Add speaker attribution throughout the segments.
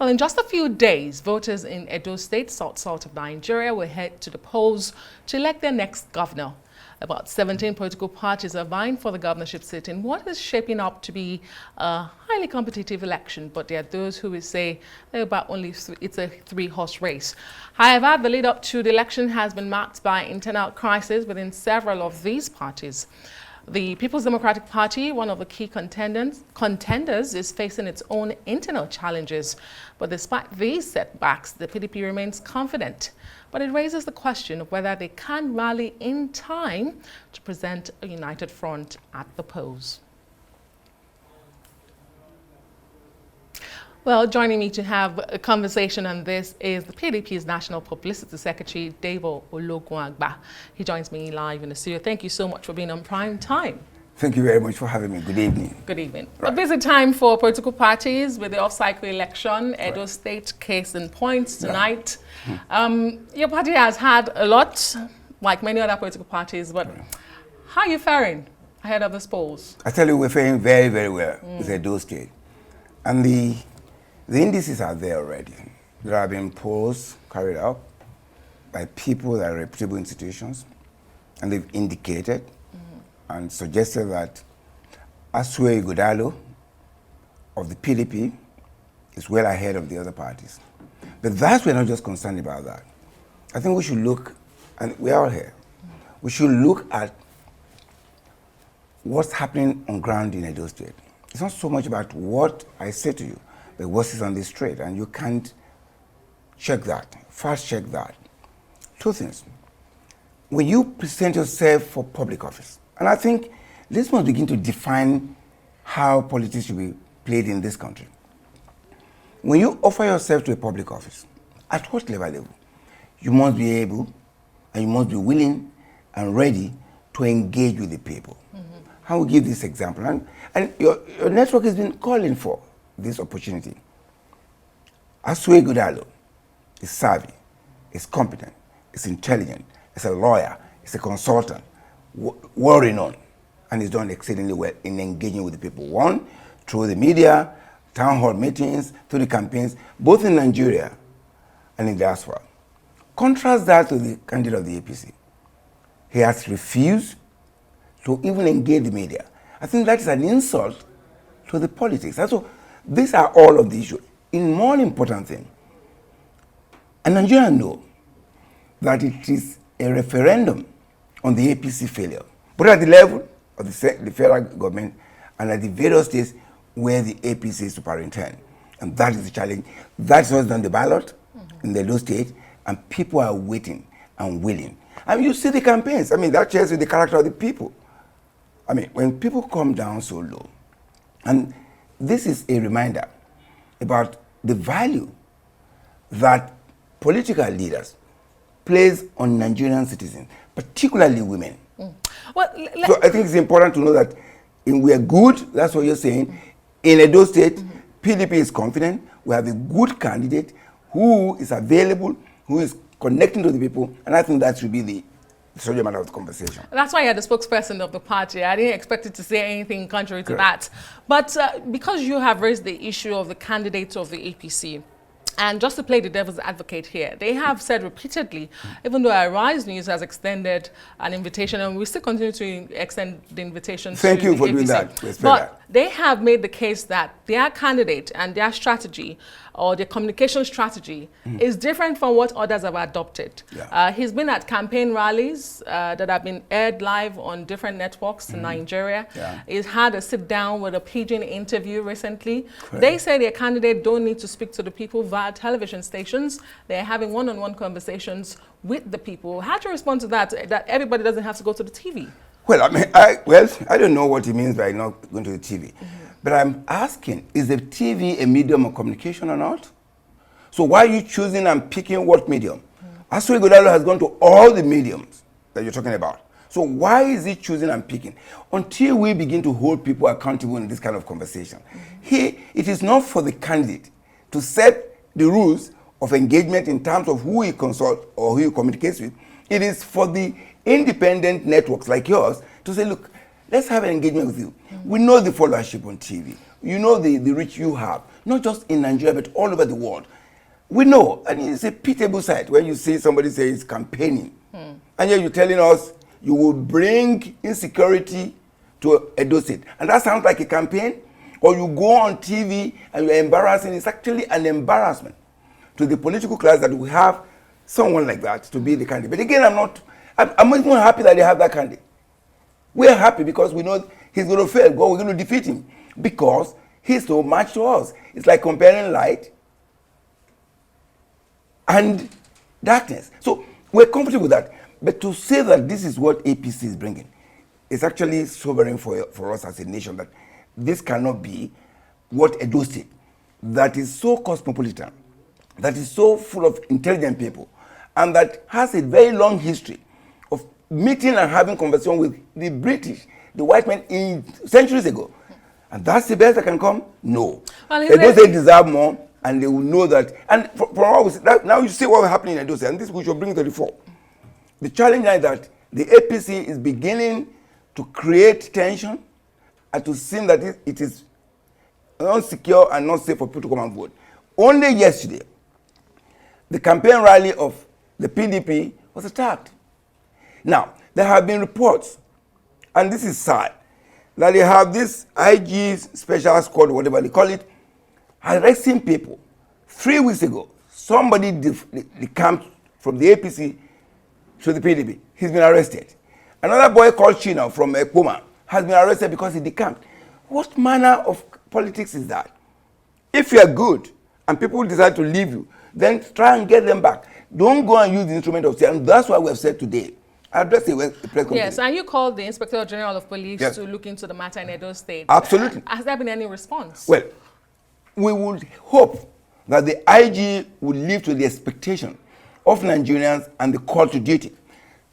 Speaker 1: Well, in just a few days, voters in Edo State, south of Nigeria, will head to the polls to elect their next governor. About 17 political parties are vying for the governorship seat in what is shaping up to be a highly competitive election, but there are those who will say it's a three-horse race. However, the lead up to the election has been marked by internal crisis within several of these parties. The People's Democratic Party, one of the key contenders, is facing its own internal challenges. But despite these setbacks, the PDP remains confident. But it raises the question of whether they can rally in time to present a united front at the polls. Well, joining me to have a conversation on this is the PDP's National Publicity Secretary, Debo Ologunagba. He joins me live in the studio. Thank you so much for being on prime time.
Speaker 2: Thank you very much for having me. Good evening.
Speaker 1: Good evening.
Speaker 2: Right.
Speaker 1: A busy time for political parties with the off-cycle election, Edo State case in points tonight. Your party has had a lot, like many other political parties, but how are you faring ahead of the polls?
Speaker 2: I tell you, we're faring very, very well with Edo State. And the indices are there already. There have been polls carried out by people that are reputable institutions, and they've indicated and suggested that Ologunagba of the PDP is well ahead of the other parties. But we're not just concerned about that. I think we should look, and we're all here, we should look at what's happening on ground in Edo State. It's not so much about what I say to you, but what is on the street, and you can't check that, fast check that. Two things. When you present yourself for public office, and I think this must begin to define how politics should be played in this country. When you offer yourself to a public office, at what level? You must be able and you must be willing and ready to engage with the people. I will give this example. And your network has been calling for this opportunity. Ologunagba is savvy, is competent, is intelligent, is a lawyer, is a consultant, well-renowned, and is done exceedingly well in engaging with the people. One, through the media, town hall meetings, through the campaigns, both in Nigeria and in diaspora. Contrast that to the candidate of the APC. He has refused to even engage the media. I think that is an insult to the politics. And so these are all of the issues. In more important thing, and Nigerians know that it is a referendum on the APC failure, but at the level of the federal government and at the various states where the APC is superintendent. And that is the challenge. That's what's on the ballot in the Edo State, and people are waiting and willing. I mean, you see the campaigns. I mean, that shares with the character of the people. I mean, when people come down so low, and this is a reminder about the value that political leaders place on Nigerian citizens, particularly women.
Speaker 1: Well,
Speaker 2: so I think it's important to know that we are good, that's what you're saying. In Edo State, PDP is confident. We have a good candidate who is available, who is connecting to the people, and I think that should be the subject matter of the conversation.
Speaker 1: That's why you're the spokesperson of the party. I didn't expect you to say anything contrary to that. But because you have raised the issue of the candidates of the APC, and just to play the devil's advocate here, they have said repeatedly, even though Arise News has extended an invitation, and we still continue to extend the invitation to the APC.
Speaker 2: Thank you for doing that.
Speaker 1: But they have made the case that their candidate and their strategy or their communication strategy is different from what others have adopted. He's been at campaign rallies that have been aired live on different networks in Nigeria. He's had a sit down with a Pidgin interview recently. They say their candidate don't need to speak to the people via television stations. They're having one-on-one conversations with the people. How do you respond to that, that everybody doesn't have to go to the TV?
Speaker 2: Well, I mean, I don't know what he means by not going to the TV. But I'm asking, is the TV a medium of communication or not? So why are you choosing and picking what medium? Ologunagba has gone to all the mediums that you're talking about. So why is he choosing and picking? Until we begin to hold people accountable in this kind of conversation. It is not for the candidate to set the rules of engagement in terms of who he consults or who he communicates with. It is for the independent networks like yours to say, look, Let's have an engagement with you. We know the followership on TV. You know the reach you have, not just in Nigeria, but all over the world. We know, and it's a pitiable sight when you see somebody say it's campaigning. And yet you're telling us you will bring insecurity to Edo State. And that sounds like a campaign? Or you go on TV and you're embarrassing. It's actually an embarrassment to the political class that we have someone like that to be the candidate. But again, I'm even happy that they have that candidate. We're happy because we know he's going to fail. God, we're going to defeat him because he's so much to us. It's like comparing light and darkness. So we're comfortable with that. But to say that this is what APC is bringing, it's actually sobering for us as a nation that this cannot be what Edo State, that is so cosmopolitan, that is so full of intelligent people, and that has a very long history of meeting and having conversation with the British, the white men in centuries ago. And that's the best that can come? No. Well, Edo State deserve more, and they will know that. And from what we see, now you see what is happening in Edo State, and this we should bring to the fore. The challenge is that the APC is beginning to create tension and to seem that it is unsecure and not safe for people to come and vote. Only yesterday, the campaign rally of the PDP was attacked. Now, there have been reports, and this is sad, that they have this IG special squad, whatever they call it, arresting people. 3 weeks ago, somebody decamped from the APC to the PDP. He's been arrested. Another boy called Chino from Ekpoma has been arrested because he decamped. What manner of politics is that? If you are good and people decide to leave you, then try and get them back. Don't go and use the instrument of state. And that's what we have said today. I addressed the press conference.
Speaker 1: Yes, and you called the Inspector General of Police to look into the matter in Edo State.
Speaker 2: Absolutely.
Speaker 1: Has there been any response?
Speaker 2: Well, we would hope that the IG would live to the expectation of Nigerians and the call to duty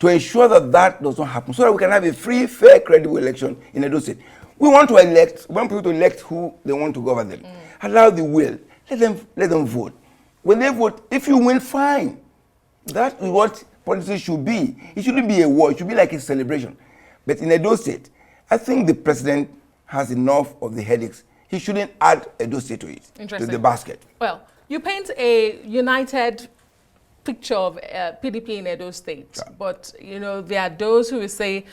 Speaker 2: to ensure that that does not happen, so that we can have a free, fair, credible election in Edo State. We want people to elect who they want to govern them. Allow the will. Let them vote. When they vote, if you win, fine. That is what politics should be. It shouldn't be a war. It should be like a celebration. But in Edo State, I think the president has enough of the headaches. He shouldn't add Edo State to it, to the basket.
Speaker 1: Well, you paint a united picture of PDP in Edo State, but you know there are those who will say,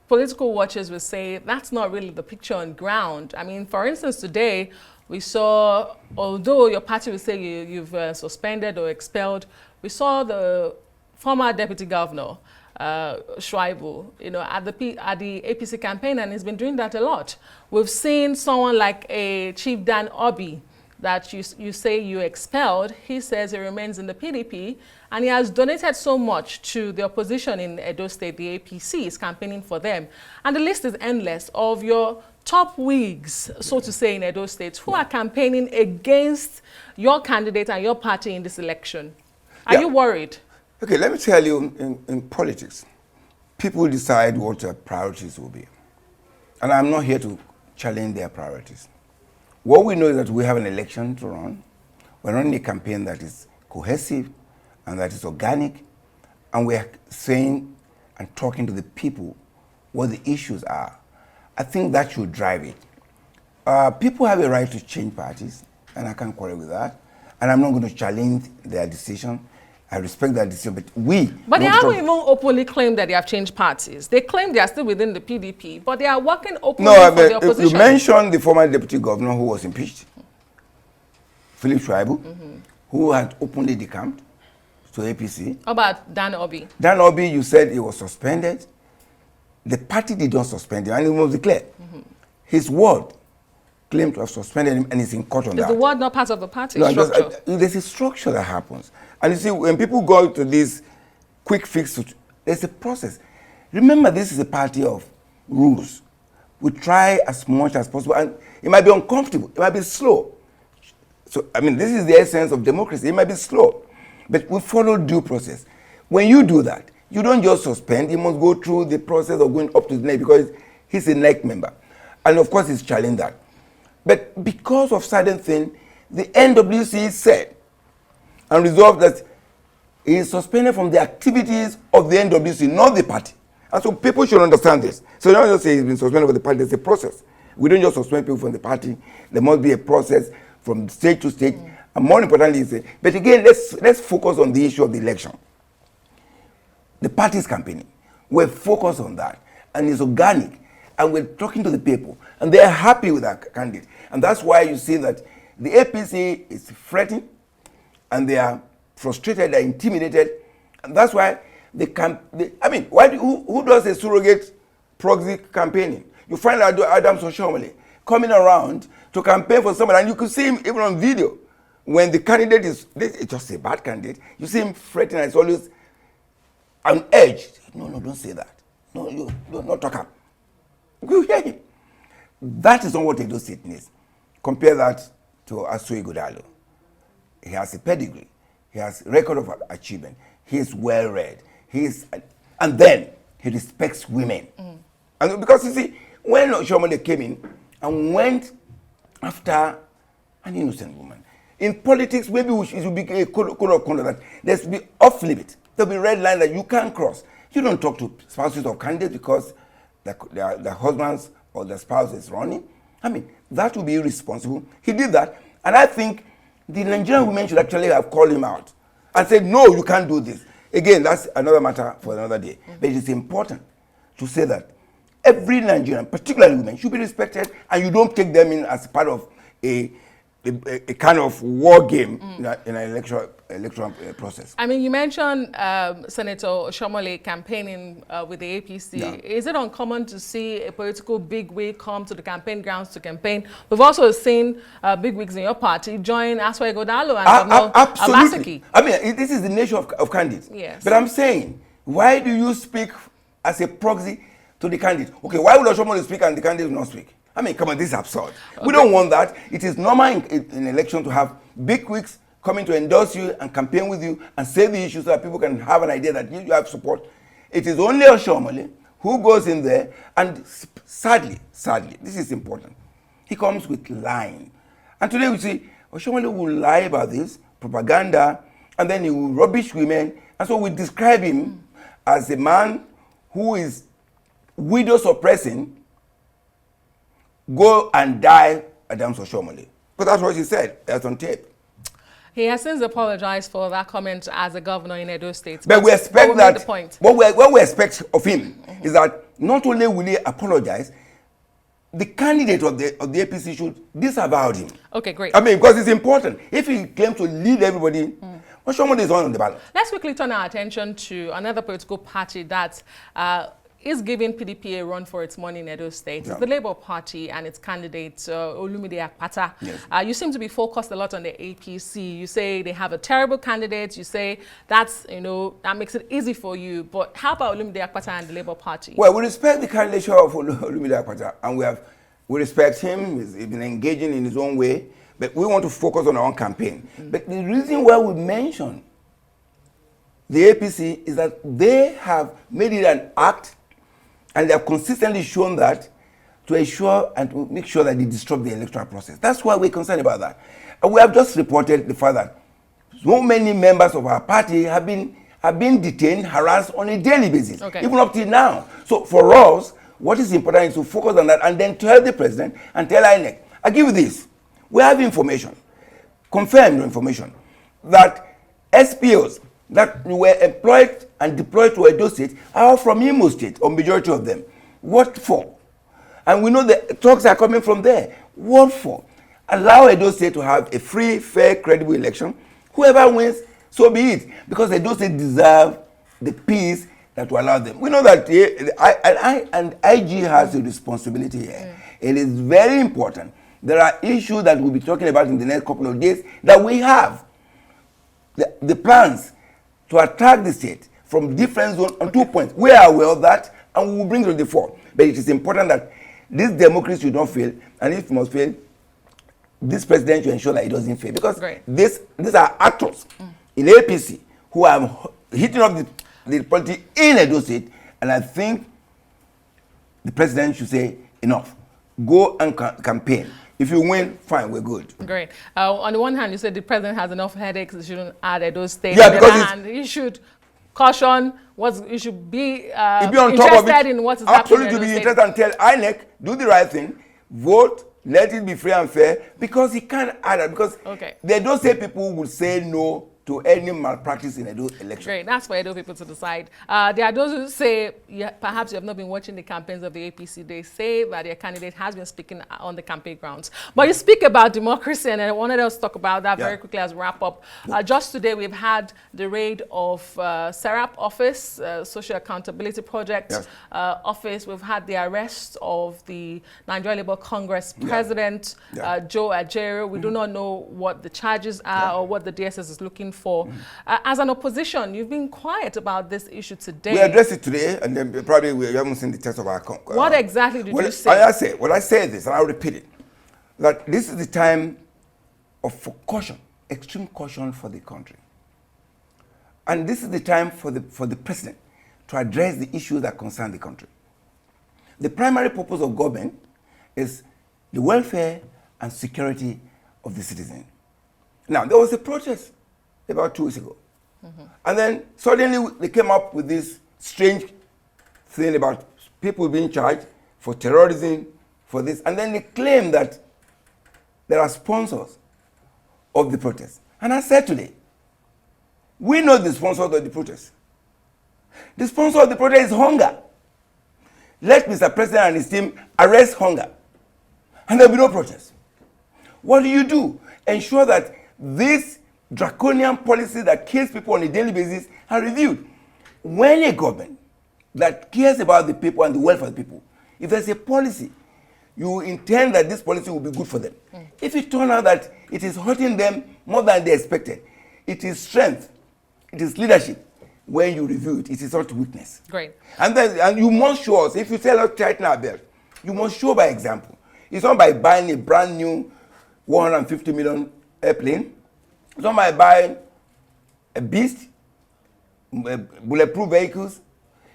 Speaker 1: political watchers will say that's not really the picture on ground. I mean, for instance, today we saw, although your party will say you've suspended or expelled, we saw the former deputy governor Shuaibu, you know, at the APC campaign, and he's been doing that a lot. We've seen someone like a Chief Dan Obi that you say you expelled. He says he remains in the PDP, and he has donated so much to the opposition in Edo State. The APC is campaigning for them. And the list is endless of your top wigs, so to say, in Edo State, who are campaigning against your candidate and your party in this election. Are you worried?
Speaker 2: Okay, let me tell you, in politics, people decide what their priorities will be. And I'm not here to challenge their priorities. What we know is that we have an election to run. We're running a campaign that is cohesive and that is organic, and we're saying and talking to the people what the issues are. I think that should drive it. People have a right to change parties, and I can't quarrel with that. And I'm not going to challenge their decision. I respect that decision, but
Speaker 1: But they haven't even openly claimed that they have changed parties. They claim they are still within the PDP, but they are working openly for the opposition.
Speaker 2: You mentioned the former deputy governor who was impeached, Philip Shuaibu, who had openly decamped to APC.
Speaker 1: How about Dan Obi?
Speaker 2: Dan Obi, you said he was suspended. The party did not suspend him, and it was declared. His ward claimed to have suspended him, and he's in court on that.
Speaker 1: Is the word not part of the party structure?
Speaker 2: There's a structure that happens. And you see, when people go to this quick fix, there's a process. Remember, this is a party of rules. We try as much as possible, and it might be uncomfortable, it might be slow. So, I mean, this is the essence of democracy. It might be slow, but we follow due process. When you do that, you don't just suspend, you must go through the process of going up to the neck, because he's a NEC member. And of course, he's challenged that. But because of certain things, the NWC said and resolved that he is suspended from the activities of the NWC, not the party. And so people should understand this. So don't just say he's been suspended from the party. There's a process. We don't just suspend people from the party. There must be a process from state to state. And more importantly, but again, let's focus on the issue of the election. The party is campaigning. We're focused on that. And it's organic. And we're talking to the people. And they're happy with our candidate. And that's why you see that the APC is fretting. And they are frustrated, they're intimidated. And that's why they can. Who does a surrogate proxy campaigning? You find Adams Oshomole coming around to campaign for someone, and you could see him even on video. When the candidate is just a bad candidate, you see him fretting, and it's always on edge. No, don't say that. No, you don't not talk up. You hear him. That is not what Edo State needs. Compare that to Asui Godalo. He has a pedigree. He has a record of achievement. He is well read. And then he respects women. And because you see, when Oshomole came in and went after an innocent woman, in politics, maybe it should be a code of conduct that there's to be off limit. There'll be red line that you can't cross. You don't talk to spouses of candidates because their husbands or their spouse is running. That would be irresponsible. He did that. And I think the Nigerian women should actually have called him out and said, no, you can't do this. Again, that's another matter for another day. But it is important to say that every Nigerian, particularly women, should be respected, and you don't take them in as part of a kind of war game in an electoral process.
Speaker 1: You mentioned Senator Oshomole campaigning with the APC. Yeah. Is it uncommon to see a political bigwig come to the campaign grounds to campaign? We've also seen bigwigs in your party join Aswa Godalo and
Speaker 2: absolutely. This is the nature of candidates.
Speaker 1: Yes.
Speaker 2: But I'm saying, why do you speak as a proxy to the candidate? Okay, why would Oshomole speak and the candidate not speak? Come on, this is absurd. Okay. We don't want that. It is normal in election to have bigwigs coming to endorse you and campaign with you and say the issues so that people can have an idea that you have support. It is only Oshomole who goes in there, and sadly, this is important, he comes with lying. And today we see Oshomole will lie about this, propaganda, and then he will rubbish women. And so we describe him as a man who is widow suppressing. Go and die, Adams Oshomole. But that's what he said. That's on tape.
Speaker 1: He has since apologized for that comment as a governor in Edo State.
Speaker 2: But we expect that. What we expect of him is that not only will he apologize, the candidate of the APC should disavow him.
Speaker 1: Okay, great.
Speaker 2: Because it's important. If he claims to lead everybody, Oshomole is on the ballot.
Speaker 1: Let's quickly turn our attention to another political party that is giving PDP a run for its money in Edo State. Yeah. It's the Labour Party and its candidate, Olumide Akpata. Yes. You seem to be focused a lot on the APC. You say they have a terrible candidate. You say that makes it easy for you. But how about Olumide Akpata and the Labour Party?
Speaker 2: Well, we respect the candidature of Olumide Akpata, and we respect him. He's been engaging in his own way. But we want to focus on our own campaign. But the reason why we mention the APC is that they have made it an act. And they have consistently shown that to ensure and to make sure that they disrupt the electoral process. That's why we're concerned about that. And we have just reported the fact that so many members of our party have been detained, harassed on a daily basis, even up till now. So for us, what is important is to focus on that and then tell the president and tell INEC. I give you this. We have information, confirmed information, that SPOs that were employed and deployed to Edo State are from Imo State, or majority of them. What for? And we know the talks are coming from there. What for? Allow Edo State to have a free, fair, credible election. Whoever wins, so be it. Because Edo State deserve the peace that will allow them. We know that IG has a responsibility here. It is very important. There are issues that we'll be talking about in the next couple of days that we have. The plans to attack the state from different zones on 2 points. We are aware of that, and we will bring it to the fore. But it is important that this democracy should not fail, and if it must fail, this president should ensure that it doesn't fail. Because these are actors in APC who are hitting up the party in Edo State, and I think the president should say, enough. Go and campaign. If you win, fine, we're good.
Speaker 1: Great. On the one hand, you said the president has enough headaches, he shouldn't add Edo State.
Speaker 2: Yeah,
Speaker 1: on the other hand, he should caution, you should be,
Speaker 2: be on top of
Speaker 1: interested
Speaker 2: it.
Speaker 1: in what is happening.
Speaker 2: Absolutely, be interested and tell INEC, do the right thing, vote, let it be free and fair, because he can't add that. Because they don't say people will say no to any malpractice in Edo election.
Speaker 1: Great, that's for Edo people to decide. There are those who say, perhaps you have not been watching the campaigns of the APC. They say that their candidate has been speaking on the campaign grounds. But you speak about democracy, and I wanted us to talk about that very quickly as we wrap up. Just today, we've had the raid of SERAP office, Social Accountability Project office. We've had the arrest of the Nigeria Labour Congress president, Joe Ajero. We do not know what the charges are or what the DSS is looking for. As an opposition, you've been quiet about this issue today.
Speaker 2: We addressed it today, and then probably we haven't seen the text of our...
Speaker 1: what exactly did you say?
Speaker 2: What I say this, and I'll repeat it, that this is the time of caution, extreme caution for the country. And this is the time for the president to address the issues that concern the country. The primary purpose of government is the welfare and security of the citizen. Now, there was a protest about 2 weeks ago. And then suddenly they came up with this strange thing about people being charged for terrorism, for this. And then they claim that there are sponsors of the protest. And I said today, we know the sponsor of the protest. The sponsor of the protest is hunger. Let Mr. President and his team arrest hunger, and there will be no protest. What do? Ensure that this draconian policy that kills people on a daily basis are reviewed. When a government that cares about the people and the welfare of the people, if there's a policy, you intend that this policy will be good for them. If it turns out that it is hurting them more than they expected, it is strength, it is leadership. When you review it, it is not weakness.
Speaker 1: Great.
Speaker 2: And you must show us, if you tell us tighten our belt, you must show by example. It's not by buying a brand new 150 million airplane. It's not by buying a beast, bulletproof vehicles.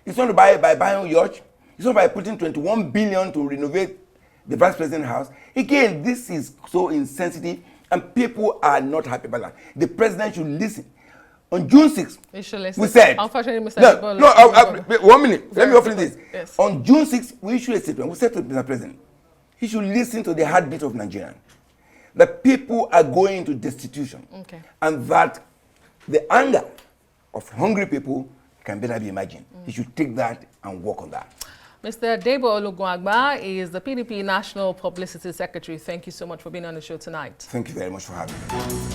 Speaker 2: It's not by buying a yacht. It's not by putting 21 billion to renovate the vice president's house. Again, this is so insensitive, and people are not happy about that. The president should listen. On June 6th, we said...
Speaker 1: Unfortunately, Mr.
Speaker 2: No, 1 minute. Let me offer this.
Speaker 1: Yes.
Speaker 2: On June 6th, we issued a statement. We said to Mr. President, he should listen to the heartbeat of Nigerians. The people are going into destitution. And that the anger of hungry people can better be imagined. He should take that and work on that.
Speaker 1: Mr. Debo Ologunagba is the PDP National Publicity Secretary. Thank you so much for being on the show tonight.
Speaker 2: Thank you very much for having me.